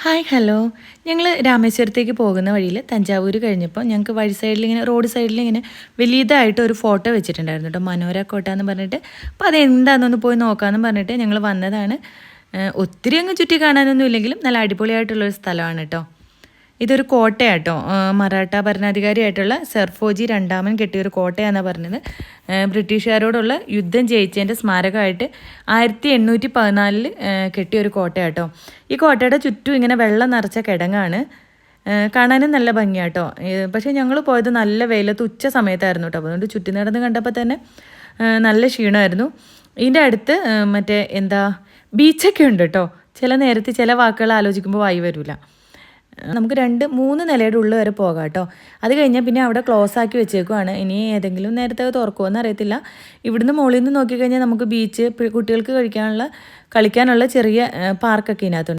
Hi hello ഞങ്ങൾ രാമേശ്വരത്തേക്ക് പോകുന്ന വഴിയിൽ തഞ്ചാവൂർ കഴിഞ്ഞപ്പോൾ ഞങ്ങൾക്ക് വഴി സൈഡിൽ ഇങ്ങനെ റോഡ് സൈഡിൽ ഇങ്ങനെ വലിയതായിട്ട് ഒരു ഫോട്ടോ വെച്ചിട്ടുണ്ടായിരുന്നു കേട്ടോ, മനോര കോട്ട എന്ന് പറഞ്ഞിട്ട്. അപ്പോൾ അതെന്താണെന്നൊന്ന് പോയി നോക്കാമെന്ന് പറഞ്ഞിട്ട് ഞങ്ങൾ വന്നതാണ്. ഒത്തിരി അങ്ങ് ചുറ്റി കാണാനൊന്നും ഇല്ലെങ്കിലും നല്ല അടിപൊളിയായിട്ടുള്ളൊരു സ്ഥലമാണ് കേട്ടോ. ഇതൊരു കോട്ടയാട്ടോ, മറാഠ ഭരണാധികാരിയായിട്ടുള്ള സർഫോജി രണ്ടാമൻ കെട്ടിയൊരു കോട്ടയാണെന്നാണ് പറഞ്ഞത്. ബ്രിട്ടീഷുകാരോടുള്ള യുദ്ധം ജയിച്ചതിൻ്റെ സ്മാരകമായിട്ട് 1814 കെട്ടിയൊരു കോട്ടയാട്ടോ. ഈ കോട്ടയുടെ ചുറ്റും ഇങ്ങനെ വെള്ളം നിറച്ച കിടങ്ങാണ്. കാണാനും നല്ല ഭംഗിയാട്ടോ. പക്ഷേ ഞങ്ങൾ പോയത് നല്ല വെയിലത്ത് ഉച്ച സമയത്തായിരുന്നു കേട്ടോ. അതുകൊണ്ട് ചുറ്റി നടന്ന് കണ്ടപ്പോൾ തന്നെ നല്ല ക്ഷീണമായിരുന്നു. ഇതിൻ്റെ അടുത്ത് മറ്റേ ബീച്ചൊക്കെ ഉണ്ട് കേട്ടോ. ചില നേരത്ത് ചില വാക്കുകൾ ആലോചിക്കുമ്പോൾ വായി വരില്ല. നമുക്ക് 2-3 നിലയുടെ ഉള്ളിൽ വരെ പോകാം കേട്ടോ. അത് കഴിഞ്ഞാൽ പിന്നെ അവിടെ ക്ലോസ് ആക്കി വെച്ചേക്കുവാണ്. ഇനി ഏതെങ്കിലും നേരത്തെ തുറക്കുമോയെന്ന് അറിയത്തില്ല. ഇവിടുന്ന് മുകളിൽ നിന്ന് നോക്കിക്കഴിഞ്ഞാൽ നമുക്ക് ബീച്ച്, കുട്ടികൾക്ക് കളിക്കാനുള്ള ചെറിയ പാർക്കൊക്കെ ഇതിനകത്തുണ്ട്.